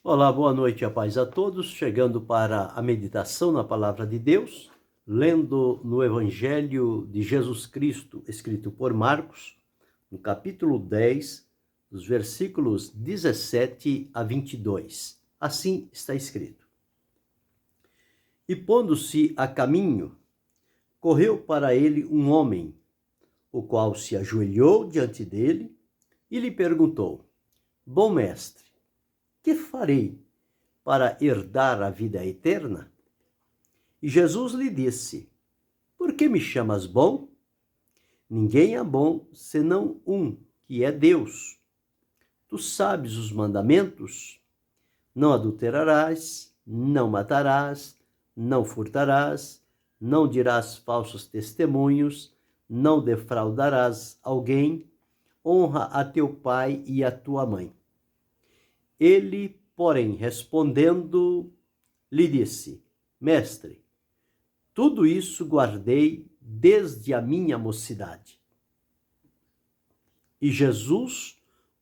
Olá, boa noite e a paz a todos. Chegando para a meditação na Palavra de Deus, lendo no Evangelho de Jesus Cristo, escrito por Marcos, no capítulo 10, dos versículos 17 a 22. Assim está escrito: E pondo-se a caminho, correu para ele um homem, o qual se ajoelhou diante dele e lhe perguntou: Bom mestre, que farei para herdar a vida eterna? E Jesus lhe disse: Por que me chamas bom? Ninguém é bom senão um, que é Deus. Tu sabes os mandamentos: não adulterarás, não matarás, não furtarás, não dirás falsos testemunhos, não defraudarás alguém, honra a teu pai e a tua mãe. Ele, porém, respondendo, lhe disse: Mestre, tudo isso guardei desde a minha mocidade. E Jesus,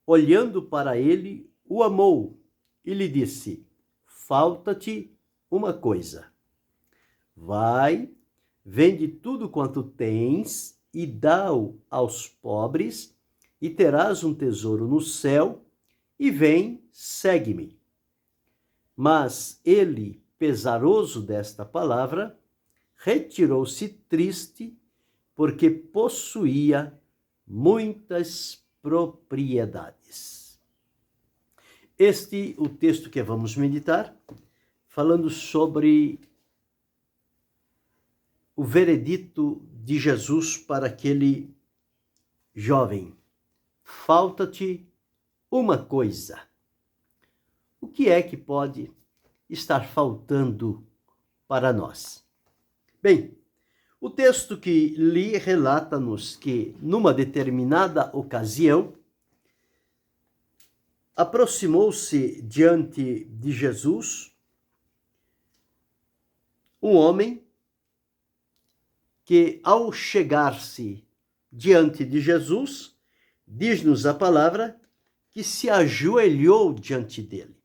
olhando para ele, o amou e lhe disse: Falta-te uma coisa. Vai, vende tudo quanto tens e dá-o aos pobres, e terás um tesouro no céu, e vem, segue-me. Mas ele, pesaroso desta palavra, retirou-se triste, porque possuía muitas propriedades. O texto que vamos meditar, falando sobre o veredito de Jesus para aquele jovem: falta-te uma coisa. O que é que pode estar faltando para nós? Bem, o texto que li relata-nos que, numa determinada ocasião, aproximou-se diante de Jesus um homem que, ao chegar-se diante de Jesus, diz-nos a palavra que se ajoelhou diante dele.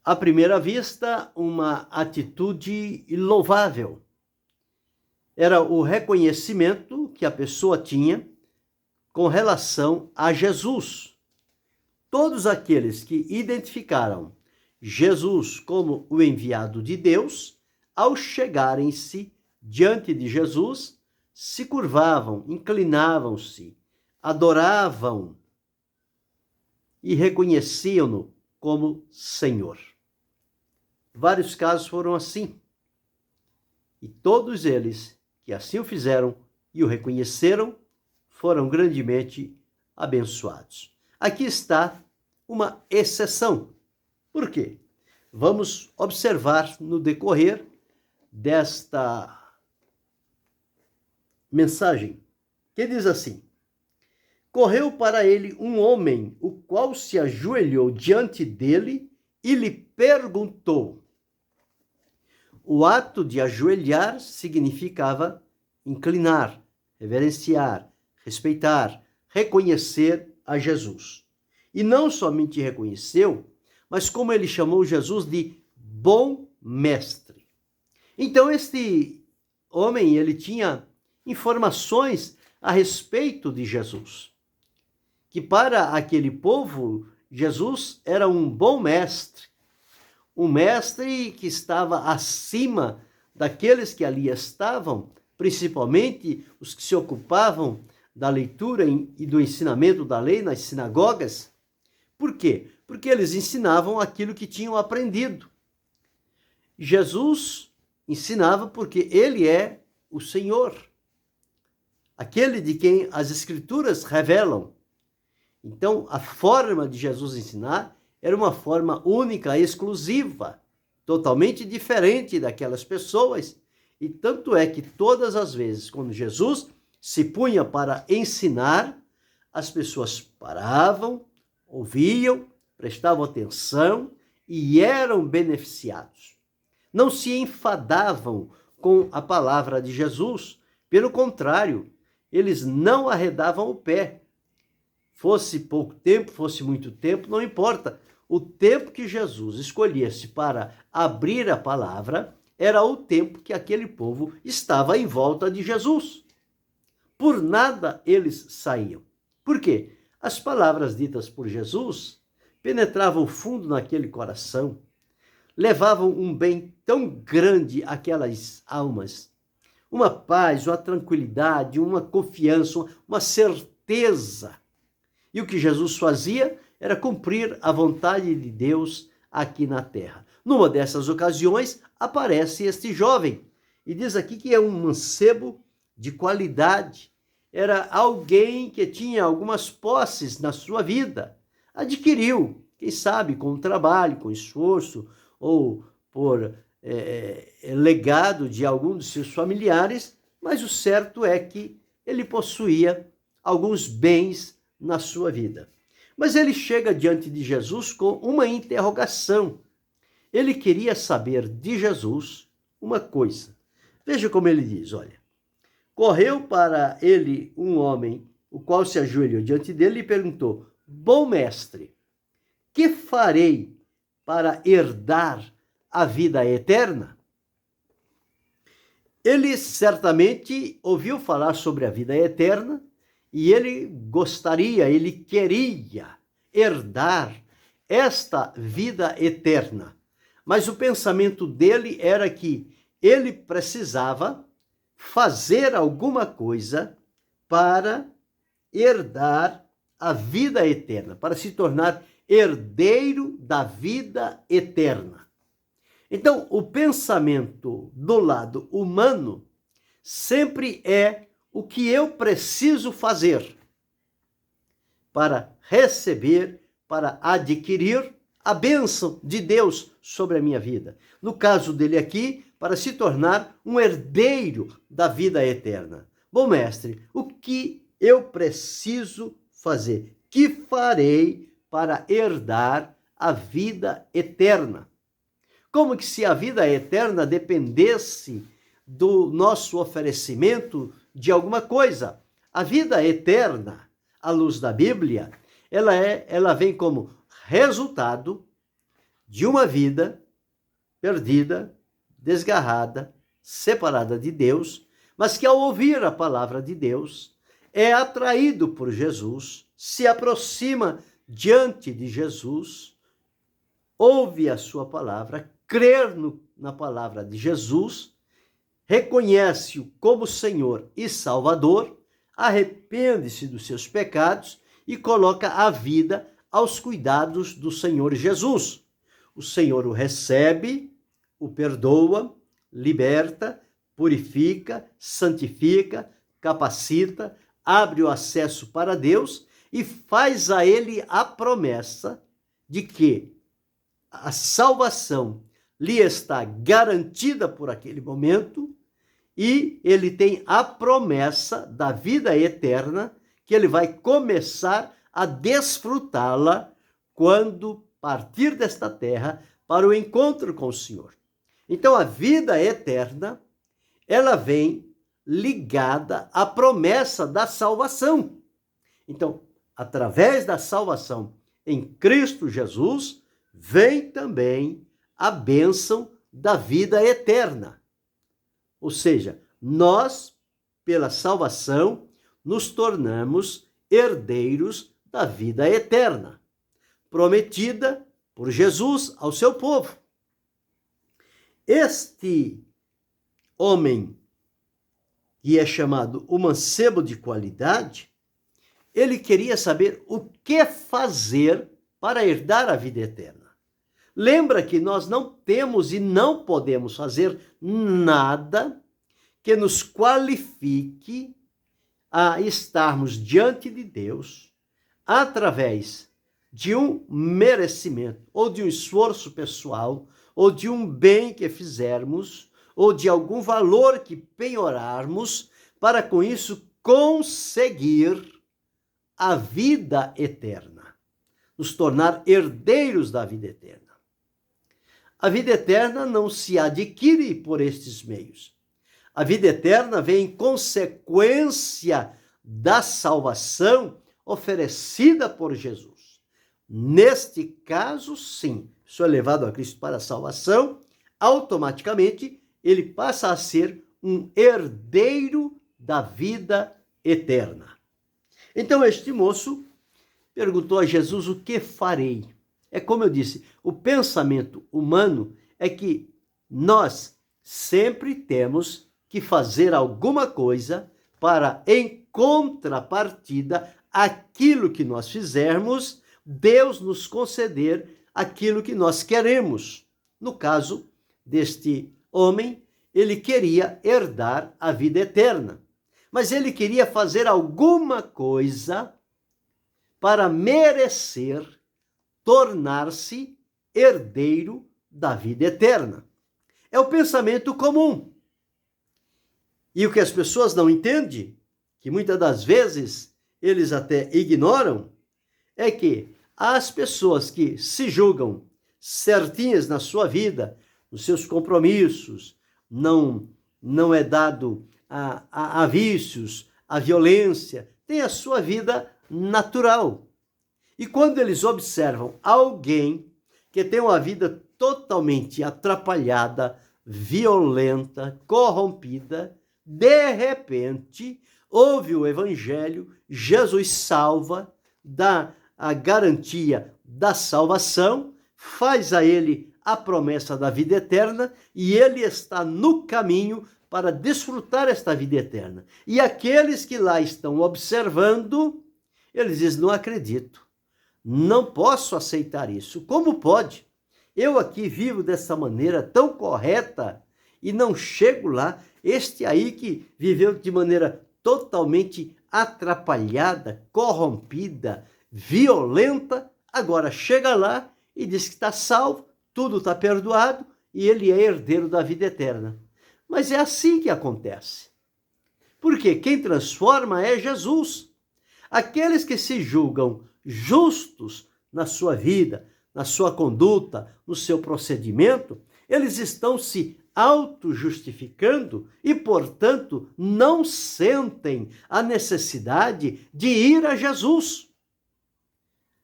À primeira vista, uma atitude louvável. Era o reconhecimento que a pessoa tinha com relação a Jesus. Todos aqueles que identificaram Jesus como o enviado de Deus, ao chegarem-se diante de Jesus, se curvavam, inclinavam-se, adoravam e reconheciam-no como Senhor. Vários casos foram assim. E todos eles que assim o fizeram e o reconheceram foram grandemente abençoados. Aqui está uma exceção. Por quê? Vamos observar no decorrer desta mensagem, que diz assim: Correu para ele um homem, o qual se ajoelhou diante dele e lhe perguntou. O ato de ajoelhar significava inclinar, reverenciar, respeitar, reconhecer a Jesus. E não somente reconheceu, mas como ele chamou Jesus de bom mestre. Então este homem, ele tinha informações a respeito de Jesus. Que para aquele povo, Jesus era um bom mestre. Um mestre que estava acima daqueles que ali estavam, principalmente os que se ocupavam da leitura e do ensinamento da lei nas sinagogas. Por quê? Porque eles ensinavam aquilo que tinham aprendido. Jesus ensinava porque ele é o Senhor, aquele de quem as Escrituras revelam. Então, a forma de Jesus ensinar era uma forma única, exclusiva, totalmente diferente daquelas pessoas. E tanto é que todas as vezes, quando Jesus se punha para ensinar, as pessoas paravam, ouviam, prestavam atenção e eram beneficiados. Não se enfadavam com a palavra de Jesus. Pelo contrário, eles não arredavam o pé. Fosse pouco tempo, fosse muito tempo, não importa. o tempo que Jesus escolhesse para abrir a palavra era o tempo que aquele povo estava em volta de Jesus. Por nada eles saíam. Por quê? As palavras ditas por Jesus penetravam fundo naquele coração, levavam um bem tão grande àquelas almas, uma paz, uma tranquilidade, uma confiança, uma certeza. E o que Jesus fazia era cumprir a vontade de Deus aqui na terra. Numa dessas ocasiões, aparece este jovem e diz aqui que é um mancebo de qualidade. Era alguém que tinha algumas posses na sua vida. Adquiriu, quem sabe, com trabalho, com esforço, ou por legado de algum dos seus familiares, mas o certo é que ele possuía alguns bens na sua vida. Mas ele chega diante de Jesus com uma interrogação. Ele queria saber de Jesus uma coisa. Veja como ele diz, olha. Correu para ele um homem, o qual se ajoelhou diante dele e perguntou: Bom mestre, que farei para herdar a vida eterna? Ele certamente ouviu falar sobre a vida eterna e ele gostaria, ele queria herdar esta vida eterna. Mas o pensamento dele era que ele precisava fazer alguma coisa para herdar a vida eterna, para se tornar herdeiro da vida eterna. Então, o pensamento do lado humano sempre é o que eu preciso fazer para receber, para adquirir a bênção de Deus sobre a minha vida. No caso dele aqui, para se tornar um herdeiro da vida eterna. Bom mestre, o que eu preciso fazer? Que farei para herdar a vida eterna? Como que se a vida eterna dependesse do nosso oferecimento de alguma coisa? A vida eterna, à luz da Bíblia, ela vem como resultado de uma vida perdida, desgarrada, separada de Deus, mas que ao ouvir a palavra de Deus, é atraído por Jesus, se aproxima diante de Jesus, ouve a sua palavra, crer na palavra de Jesus, reconhece-o como Senhor e Salvador, arrepende-se dos seus pecados e coloca a vida aos cuidados do Senhor Jesus. O Senhor o recebe, o perdoa, liberta, purifica, santifica, capacita, abre o acesso para Deus e faz a ele a promessa de que a salvação lhe está garantida por aquele momento e ele tem a promessa da vida eterna que ele vai começar a desfrutá-la quando partir desta terra para o encontro com o Senhor. Então, a vida eterna, ela vem ligada à promessa da salvação. Então, através da salvação em Cristo Jesus, vem também a bênção da vida eterna. Ou seja, nós, pela salvação, nos tornamos herdeiros da vida eterna, prometida por Jesus ao seu povo. Este homem, que é chamado o mancebo de qualidade, ele queria saber o que fazer para herdar a vida eterna. Lembra que nós não temos e não podemos fazer nada que nos qualifique a estarmos diante de Deus através de um merecimento, ou de um esforço pessoal, ou de um bem que fizermos, ou de algum valor que penhorarmos, para com isso conseguir a vida eterna, nos tornar herdeiros da vida eterna. A vida eterna não se adquire por estes meios. A vida eterna vem em consequência da salvação oferecida por Jesus. Neste caso, sim, sou levado a Cristo para a salvação, automaticamente ele passa a ser um herdeiro da vida eterna. Então este moço perguntou a Jesus: o que farei? É como eu disse, o pensamento humano é que nós sempre temos que fazer alguma coisa para, em contrapartida, aquilo que nós fizermos, Deus nos conceder aquilo que nós queremos. No caso deste homem, ele queria herdar a vida eterna, mas ele queria fazer alguma coisa para merecer tornar-se herdeiro da vida eterna. É o pensamento comum. E o que as pessoas não entendem, que muitas das vezes eles até ignoram, é que as pessoas que se julgam certinhas na sua vida, nos seus compromissos, não é dado a vícios, a violência, tem a sua vida natural. E quando eles observam alguém que tem uma vida totalmente atrapalhada, violenta, corrompida, de repente ouve o evangelho, Jesus salva, dá a garantia da salvação, faz a ele a promessa da vida eterna e ele está no caminho para desfrutar esta vida eterna. E aqueles que lá estão observando, eles dizem: não acredito, não posso aceitar isso. Como pode? Eu aqui vivo dessa maneira tão correta e não chego lá. Este aí que viveu de maneira totalmente atrapalhada, corrompida, violenta, agora chega lá e diz que está salvo, tudo está perdoado e ele é herdeiro da vida eterna. Mas é assim que acontece. Porque quem transforma é Jesus. Aqueles que se julgam justos na sua vida, na sua conduta, no seu procedimento, eles estão se auto-justificando e, portanto, não sentem a necessidade de ir a Jesus.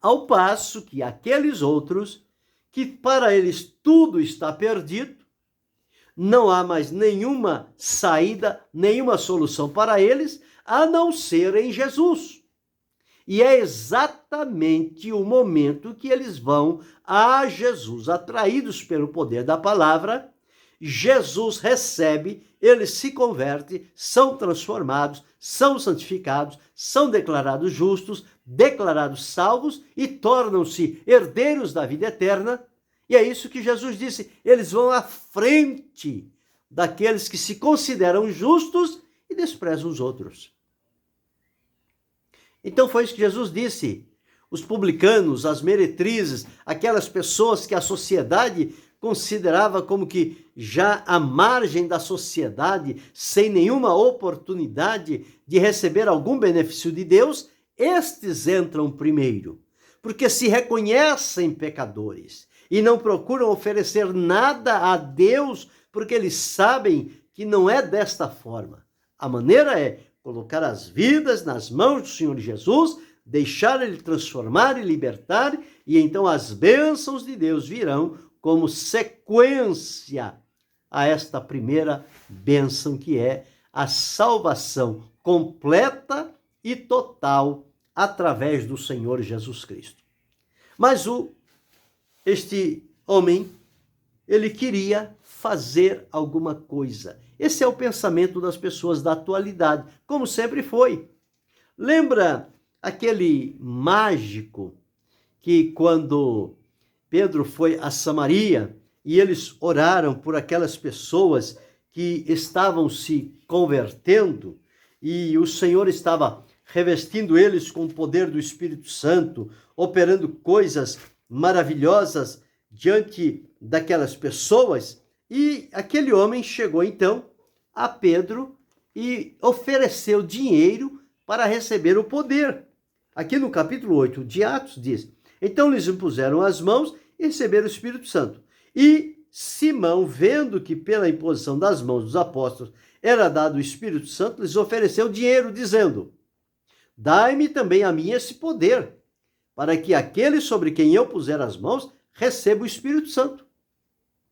Ao passo que aqueles outros, que para eles tudo está perdido, não há mais nenhuma saída, nenhuma solução para eles, a não ser em Jesus. E é exatamente o momento que eles vão a Jesus, atraídos pelo poder da palavra. Jesus recebe, eles se convertem, são transformados, são santificados, são declarados justos, declarados salvos e tornam-se herdeiros da vida eterna. E é isso que Jesus disse: eles vão à frente daqueles que se consideram justos e desprezam os outros. Então foi isso que Jesus disse. Os publicanos, as meretrizes, aquelas pessoas que a sociedade considerava como que já à margem da sociedade, sem nenhuma oportunidade de receber algum benefício de Deus, estes entram primeiro, porque se reconhecem pecadores e não procuram oferecer nada a Deus, porque eles sabem que não é desta forma. A maneira é colocar as vidas nas mãos do Senhor Jesus, deixar Ele transformar e libertar, e então as bênçãos de Deus virão como sequência a esta primeira bênção, que é a salvação completa e total através do Senhor Jesus Cristo. Mas este homem, ele queria fazer alguma coisa. Esse é o pensamento das pessoas da atualidade, como sempre foi. Lembra aquele mágico que, quando Pedro foi a Samaria e eles oraram por aquelas pessoas que estavam se convertendo e o Senhor estava revestindo eles com o poder do Espírito Santo, operando coisas maravilhosas diante daquelas pessoas? E aquele homem chegou então a Pedro e ofereceu dinheiro para receber o poder. Aqui no capítulo 8 de Atos diz: então lhes impuseram as mãos e receberam o Espírito Santo. E Simão, vendo que pela imposição das mãos dos apóstolos era dado o Espírito Santo, lhes ofereceu dinheiro, dizendo: dai-me também a mim esse poder, para que aquele sobre quem eu puser as mãos receba o Espírito Santo.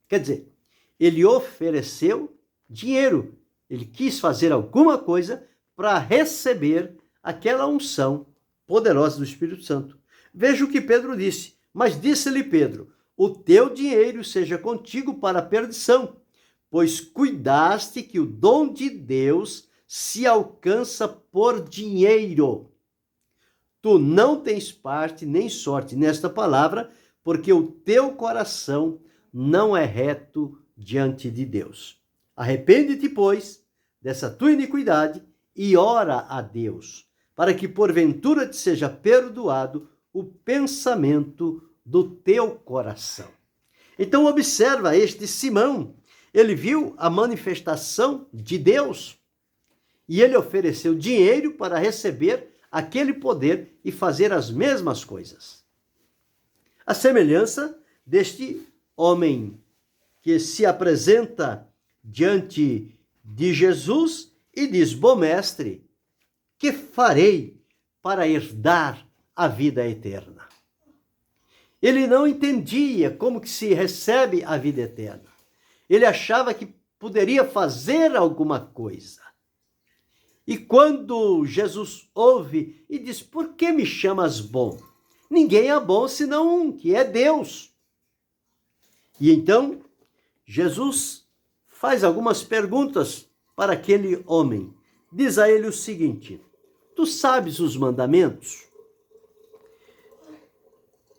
Quer dizer, ele ofereceu dinheiro. Ele quis fazer alguma coisa para receber aquela unção poderosa do Espírito Santo. Veja o que Pedro disse. Mas disse-lhe Pedro: o teu dinheiro seja contigo para a perdição, pois cuidaste que o dom de Deus se alcança por dinheiro. Tu não tens parte nem sorte nesta palavra, porque o teu coração não é reto diante de Deus. Arrepende-te, pois, dessa tua iniquidade e ora a Deus, para que porventura te seja perdoado o pensamento do teu coração. Então observa este Simão, ele viu a manifestação de Deus e ele ofereceu dinheiro para receber aquele poder e fazer as mesmas coisas. A semelhança deste homem que se apresenta diante de Jesus e diz: bom mestre, que farei para herdar a vida eterna? Ele não entendia como que se recebe a vida eterna. Ele achava que poderia fazer alguma coisa. E quando Jesus ouve e diz: por que me chamas bom? Ninguém é bom senão um, que é Deus. E então, Jesus faz algumas perguntas para aquele homem. Diz a ele o seguinte: tu sabes os mandamentos?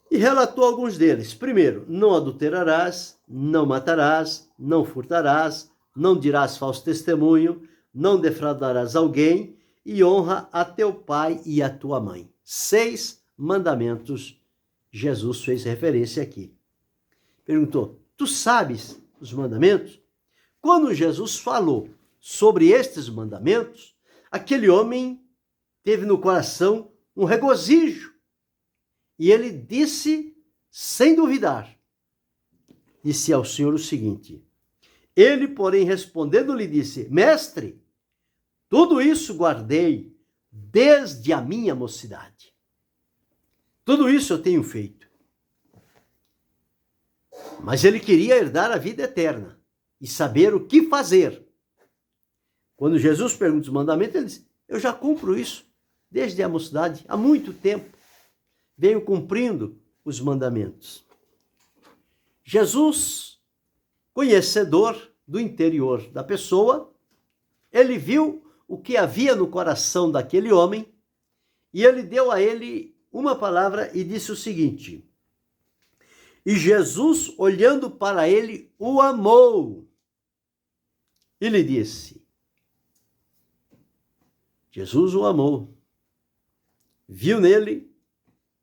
E relatou alguns deles. Primeiro, não adulterarás, não matarás, não furtarás, não dirás falso testemunho, não defraudarás alguém e honra a teu pai e a tua mãe. 6 mandamentos Jesus fez referência aqui. Perguntou: tu sabes os mandamentos? Quando Jesus falou sobre estes mandamentos, aquele homem teve no coração um regozijo. E ele disse, sem duvidar, disse ao Senhor o seguinte: ele, porém, respondendo, lhe disse: mestre, tudo isso guardei desde a minha mocidade. Tudo isso eu tenho feito. Mas ele queria herdar a vida eterna e saber o que fazer. Quando Jesus pergunta os mandamentos, ele diz: eu já cumpro isso desde a mocidade, há muito tempo. Venho cumprindo os mandamentos. Jesus, conhecedor do interior da pessoa, ele viu o que havia no coração daquele homem e ele deu a ele uma palavra e disse o seguinte: e Jesus, olhando para ele, o amou e lhe disse. Jesus o amou, viu nele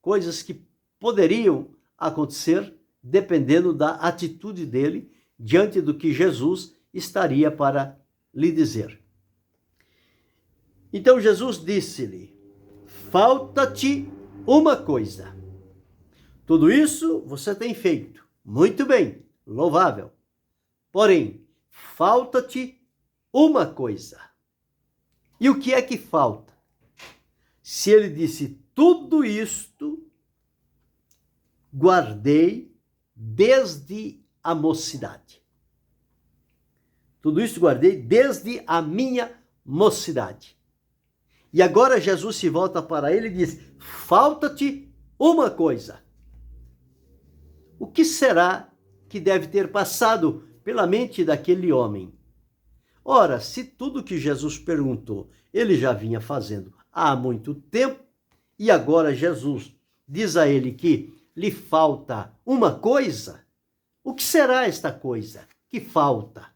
coisas que poderiam acontecer dependendo da atitude dele diante do que Jesus estaria para lhe dizer. Então Jesus disse-lhe: falta-te uma coisa. Tudo isso você tem feito, muito bem, louvável. Porém, falta-te uma coisa. E o que é que falta? Se ele disse: tudo isto guardei desde a mocidade. Tudo isso guardei desde a minha mocidade. E agora Jesus se volta para ele e diz: falta-te uma coisa. O que será que deve ter passado pela mente daquele homem? Ora, se tudo que Jesus perguntou ele já vinha fazendo há muito tempo, e agora Jesus diz a ele que lhe falta uma coisa, o que será esta coisa que falta?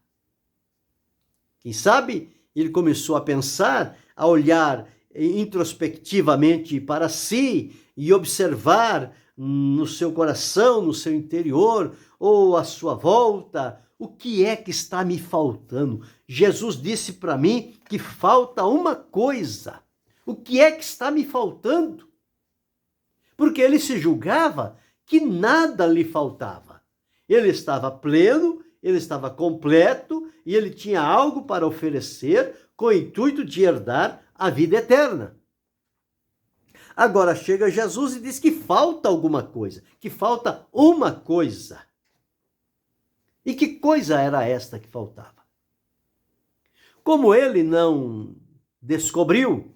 Quem sabe ele começou a pensar, a olhar introspectivamente para si e observar no seu coração, no seu interior ou à sua volta, o que é que está me faltando? Jesus disse para mim que falta uma coisa. O que é que está me faltando? Porque ele se julgava que nada lhe faltava. Ele estava pleno, ele estava completo e ele tinha algo para oferecer com o intuito de herdar a vida eterna. Agora chega Jesus e diz que falta alguma coisa, que falta uma coisa. E que coisa era esta que faltava? Como ele não descobriu,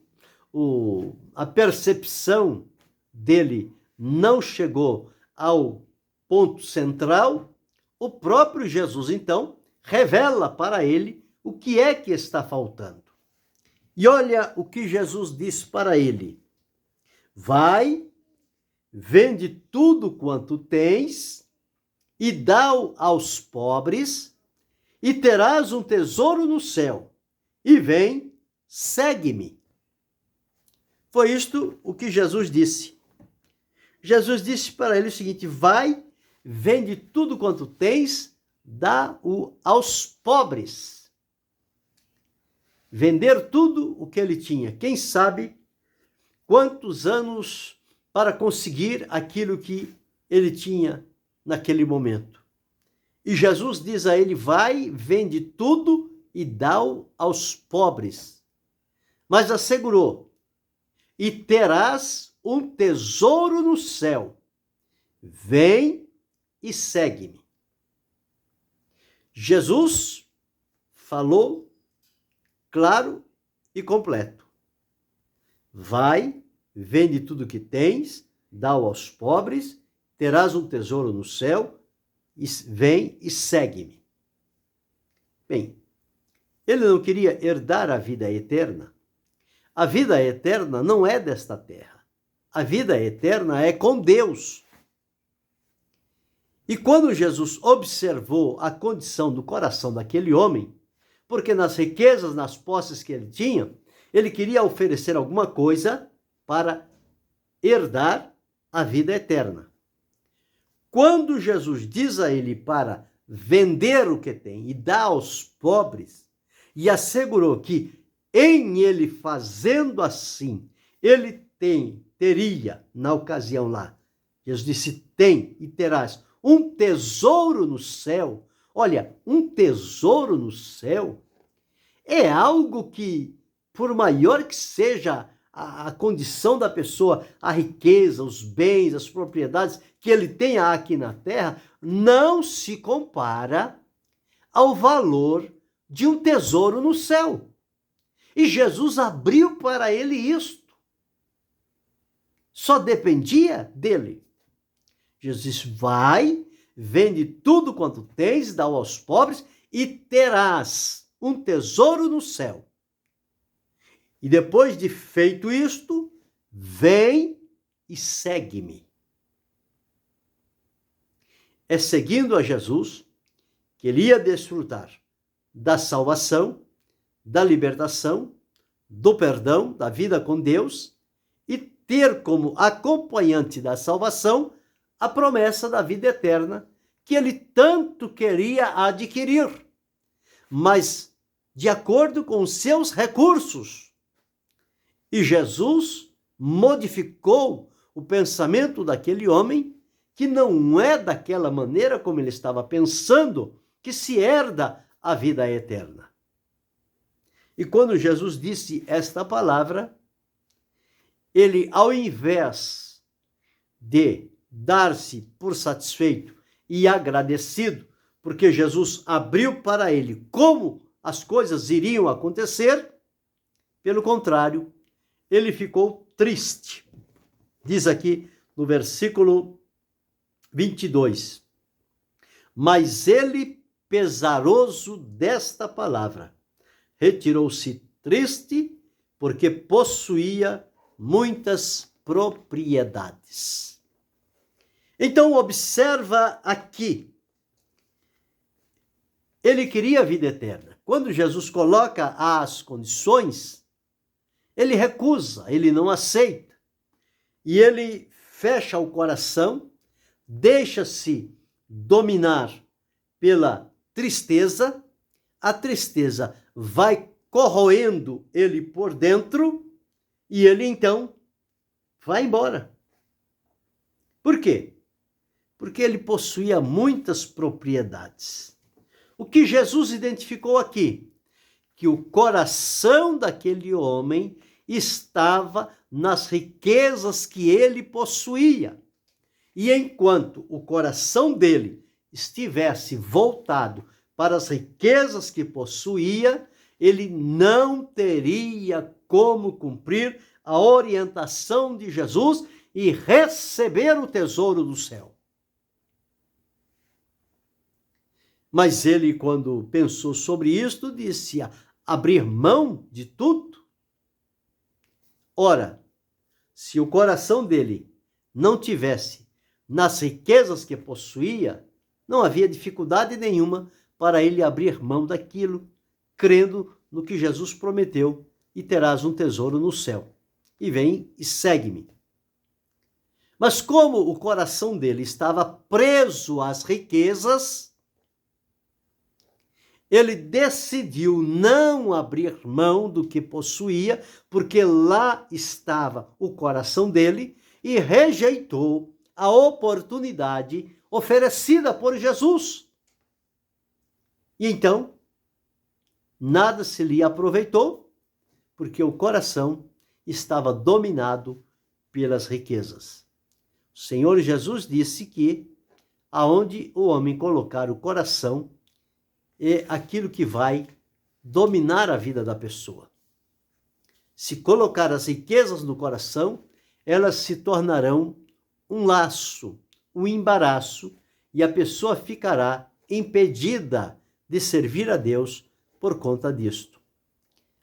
a percepção dele não chegou ao ponto central, o próprio Jesus, então, revela para ele o que é que está faltando. E olha o que Jesus diz para ele: vai, vende tudo quanto tens e dá-o aos pobres, e terás um tesouro no céu. E vem, segue-me. Foi isto o que Jesus disse. Jesus disse para ele o seguinte: vai, vende tudo quanto tens, dá-o aos pobres. Vender tudo o que ele tinha. Quem sabe quantos anos para conseguir aquilo que ele tinha naquele momento. E Jesus diz a ele: vai, vende tudo e dá-o aos pobres. Mas assegurou: e terás um tesouro no céu. Vem e segue-me. Jesus falou claro e completo. Vai, vende tudo que tens, dá-o aos pobres, terás um tesouro no céu, e vem e segue-me. Bem, ele não queria herdar a vida eterna. A vida eterna não é desta terra. A vida eterna é com Deus. E quando Jesus observou a condição do coração daquele homem, porque nas riquezas, nas posses que ele tinha, ele queria oferecer alguma coisa para herdar a vida eterna. Quando Jesus diz a ele para vender o que tem e dar aos pobres, e assegurou que em ele fazendo assim, ele teria, na ocasião lá, Jesus disse: tem e terás um tesouro no céu. Olha, um tesouro no céu é algo que, por maior que seja a condição da pessoa, a riqueza, os bens, as propriedades que ele tenha aqui na terra, não se compara ao valor de um tesouro no céu. E Jesus abriu para ele isto. Só dependia dele. Jesus disse: vai, vende tudo quanto tens, dá aos pobres e terás um tesouro no céu. E depois de feito isto, vem e segue-me. É seguindo a Jesus que ele ia desfrutar da salvação, da libertação, do perdão, da vida com Deus, e ter como acompanhante da salvação a promessa da vida eterna que ele tanto queria adquirir, mas de acordo com os seus recursos. E Jesus modificou o pensamento daquele homem, que não é daquela maneira como ele estava pensando que se herda a vida eterna. E quando Jesus disse esta palavra, ele, ao invés de dar-se por satisfeito e agradecido, porque Jesus abriu para ele como as coisas iriam acontecer, pelo contrário, ele ficou triste. Diz aqui no versículo 22. Mas ele, pesaroso desta palavra, retirou-se triste, porque possuía muitas propriedades. Então, observa aqui. Ele queria a vida eterna. Quando Jesus coloca as condições, ele recusa, ele não aceita. E ele fecha o coração, deixa-se dominar pela tristeza. A tristeza vai corroendo ele por dentro e ele então vai embora. Por quê? Porque ele possuía muitas propriedades. O que Jesus identificou aqui? Que o coração daquele homem estava nas riquezas que ele possuía. E enquanto o coração dele estivesse voltado para as riquezas que possuía, ele não teria como cumprir a orientação de Jesus e receber o tesouro do céu. Mas ele, quando pensou sobre isto, disse: abrir mão de tudo? Ora, se o coração dele não tivesse nas riquezas que possuía, não havia dificuldade nenhuma para ele abrir mão daquilo, crendo no que Jesus prometeu: e terás um tesouro no céu. E vem e segue-me. Mas como o coração dele estava preso às riquezas, ele decidiu não abrir mão do que possuía, porque lá estava o coração dele, e rejeitou a oportunidade oferecida por Jesus. E então, nada se lhe aproveitou, porque o coração estava dominado pelas riquezas. O Senhor Jesus disse que aonde o homem colocar o coração, é aquilo que vai dominar a vida da pessoa. Se colocar as riquezas no coração, elas se tornarão um laço, um embaraço, e a pessoa ficará impedida de servir a Deus por conta disto.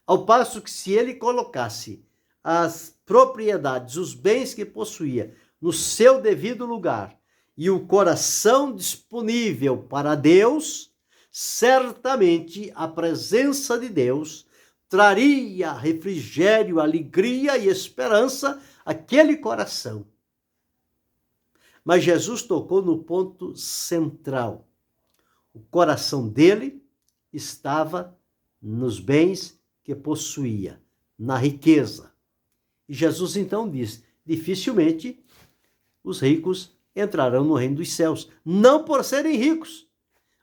Ao passo que, se ele colocasse as propriedades, os bens que possuía, no seu devido lugar, e o coração disponível para Deus, certamente a presença de Deus traria refrigério, alegria e esperança àquele coração. Mas Jesus tocou no ponto central. O coração dele estava nos bens que possuía, na riqueza. E Jesus então diz: dificilmente os ricos entrarão no reino dos céus, não por serem ricos,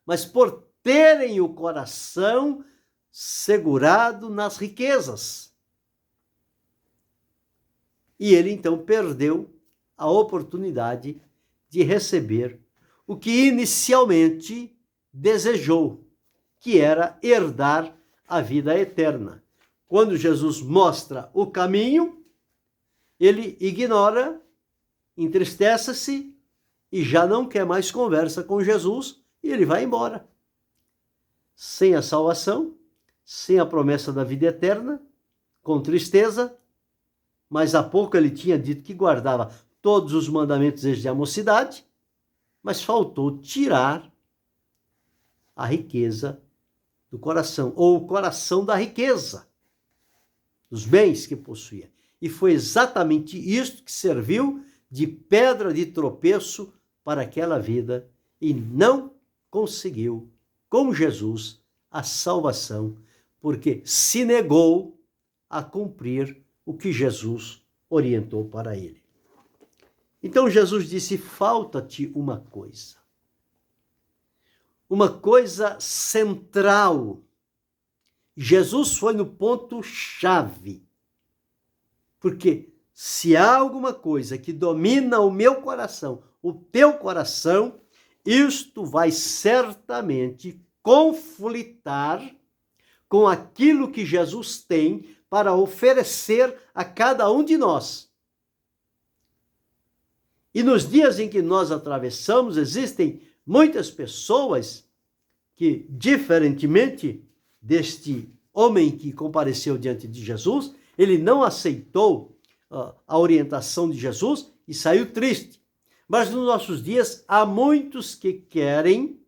mas por terem o coração segurado nas riquezas. E ele então perdeu a oportunidade de receber o que inicialmente desejou, que era herdar a vida eterna. Quando Jesus mostra o caminho, ele ignora, entristece-se e já não quer mais conversa com Jesus, e ele vai embora. Sem a salvação, sem a promessa da vida eterna, com tristeza, mas há pouco ele tinha dito que guardava todos os mandamentos desde a mocidade, mas faltou tirar a riqueza do coração, ou o coração da riqueza, dos bens que possuía. E foi exatamente isto que serviu de pedra de tropeço para aquela vida, e não conseguiu, com Jesus, a salvação, porque se negou a cumprir o que Jesus orientou para ele. Então Jesus disse: falta-te uma coisa central. Jesus foi no ponto-chave, porque se há alguma coisa que domina o meu coração, o teu coração, isto vai certamente conflitar com aquilo que Jesus tem para oferecer a cada um de nós. E nos dias em que nós atravessamos, existem muitas pessoas que, diferentemente deste homem que compareceu diante de Jesus, ele não aceitou a orientação de Jesus e saiu triste. Mas nos nossos dias há muitos que querem,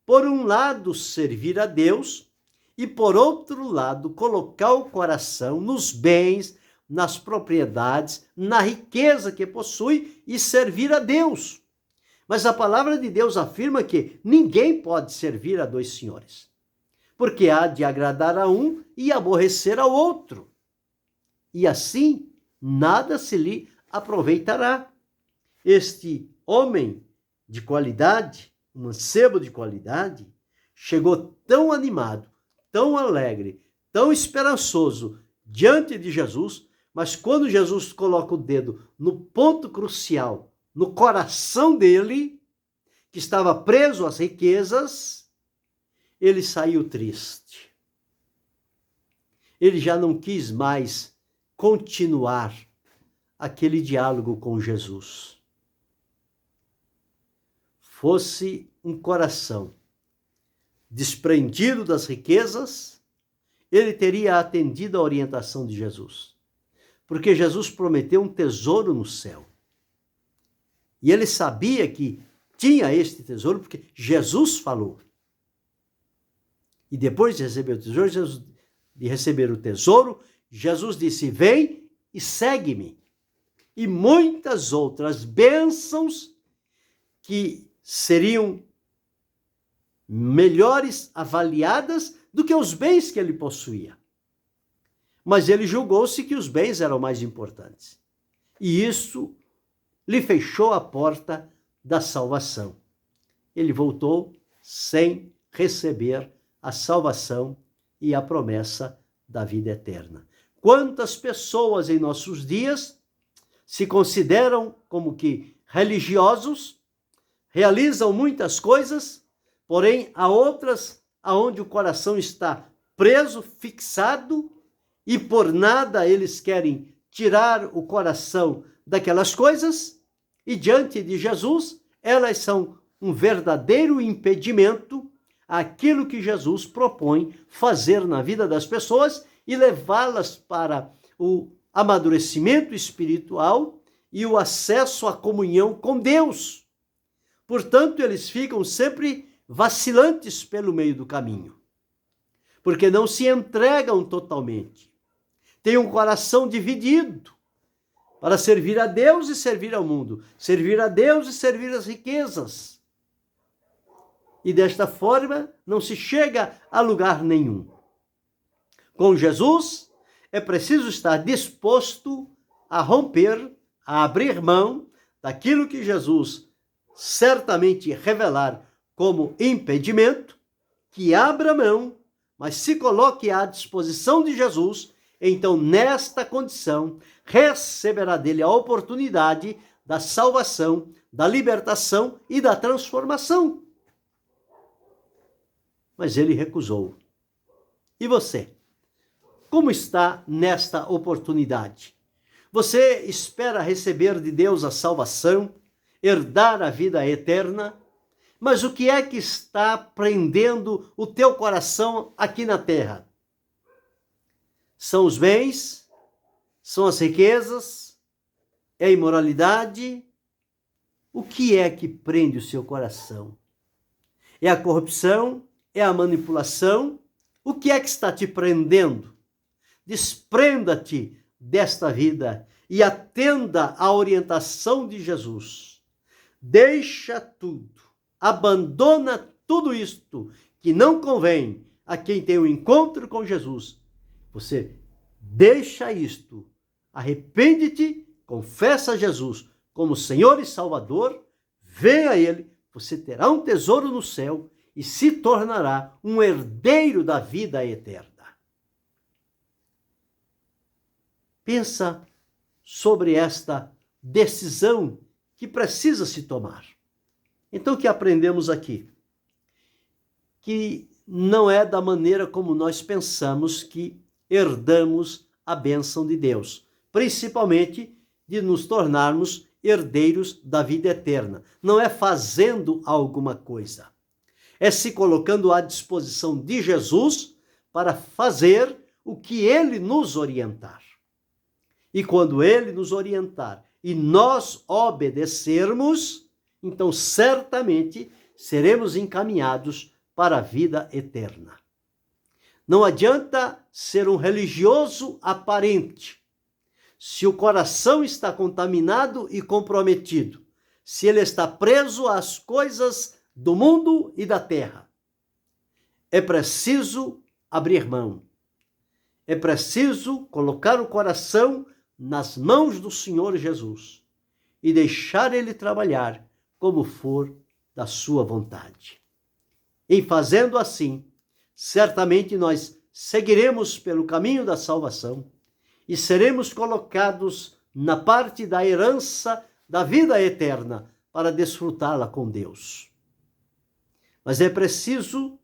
por um lado, servir a Deus e, por outro lado, colocar o coração nos bens, nas propriedades, na riqueza que possui e servir a Deus. Mas a palavra de Deus afirma que ninguém pode servir a dois senhores, porque há de agradar a um e aborrecer ao outro. E assim, nada se lhe aproveitará. Este homem de qualidade, um mancebo de qualidade, chegou tão animado, tão alegre, tão esperançoso diante de Jesus, mas quando Jesus coloca o dedo no ponto crucial, no coração dele, que estava preso às riquezas, ele saiu triste. Ele já não quis mais continuar aquele diálogo com Jesus. Fosse um coração desprendido das riquezas, ele teria atendido à orientação de Jesus. Porque Jesus prometeu um tesouro no céu. E ele sabia que tinha este tesouro porque Jesus falou. E depois de receber o tesouro, Jesus disse: vem e segue-me. E muitas outras bênçãos que seriam melhores avaliadas do que os bens que ele possuía. Mas ele julgou-se que os bens eram mais importantes. E isso lhe fechou a porta da salvação. Ele voltou sem receber a salvação e a promessa da vida eterna. Quantas pessoas em nossos dias se consideram como que religiosos, realizam muitas coisas, porém há outras aonde o coração está preso, fixado, e por nada eles querem tirar o coração daquelas coisas, e diante de Jesus, elas são um verdadeiro impedimento àquilo que Jesus propõe fazer na vida das pessoas e levá-las para o amadurecimento espiritual e o acesso à comunhão com Deus. Portanto, eles ficam sempre vacilantes pelo meio do caminho, porque não se entregam totalmente. Têm um coração dividido para servir a Deus e servir ao mundo, servir a Deus e servir as riquezas. E desta forma não se chega a lugar nenhum. Com Jesus é preciso estar disposto a romper, a abrir mão daquilo que Jesus certamente revelar como impedimento, que abra mão, mas se coloque à disposição de Jesus. Então, nesta condição, receberá dele a oportunidade da salvação, da libertação e da transformação. Mas ele recusou. E você? Como está nesta oportunidade? Você espera receber de Deus a salvação, herdar a vida eterna? Mas o que é que está prendendo o teu coração aqui na terra? São os bens? São as riquezas? É a imoralidade? O que é que prende o seu coração? É a corrupção? É a manipulação? O que é que está te prendendo? Desprenda-te desta vida e atenda à orientação de Jesus. Deixa tudo, abandona tudo isto que não convém a quem tem um encontro com Jesus. Você deixa isto, arrepende-te, confessa a Jesus como Senhor e Salvador, venha a Ele, você terá um tesouro no céu e se tornará um herdeiro da vida eterna. Pensa sobre esta decisão que precisa se tomar. Então, o que aprendemos aqui? Que não é da maneira como nós pensamos que herdamos a bênção de Deus, principalmente de nos tornarmos herdeiros da vida eterna. Não é fazendo alguma coisa, é se colocando à disposição de Jesus para fazer o que Ele nos orientar. E quando Ele nos orientar e nós obedecermos, então certamente seremos encaminhados para a vida eterna. Não adianta ser um religioso aparente. Se o coração está contaminado e comprometido, se ele está preso às coisas do mundo e da terra, é preciso abrir mão. É preciso colocar o coração nas mãos do Senhor Jesus e deixar Ele trabalhar como for da sua vontade. Em fazendo assim, certamente nós seguiremos pelo caminho da salvação e seremos colocados na parte da herança da vida eterna para desfrutá-la com Deus. Mas é preciso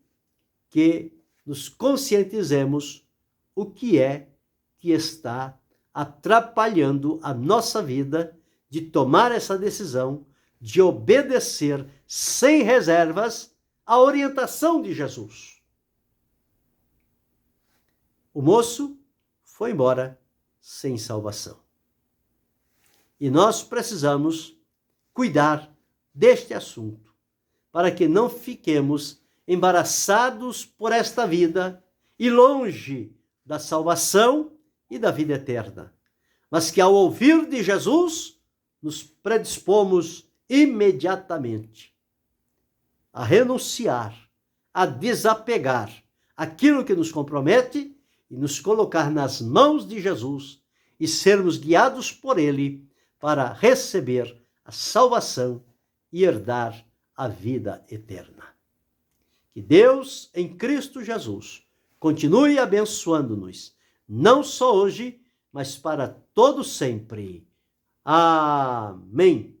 que nos conscientizemos o que é que está atrapalhando a nossa vida de tomar essa decisão, de obedecer sem reservas à orientação de Jesus. O moço foi embora sem salvação. E nós precisamos cuidar deste assunto, para que não fiquemos embaraçados por esta vida e longe da salvação e da vida eterna, mas que ao ouvir de Jesus, nos predispomos imediatamente a renunciar, a desapegar aquilo que nos compromete e nos colocar nas mãos de Jesus e sermos guiados por Ele para receber a salvação e herdar a vida eterna. Que Deus, em Cristo Jesus, continue abençoando-nos, não só hoje, mas para todo sempre. Amém.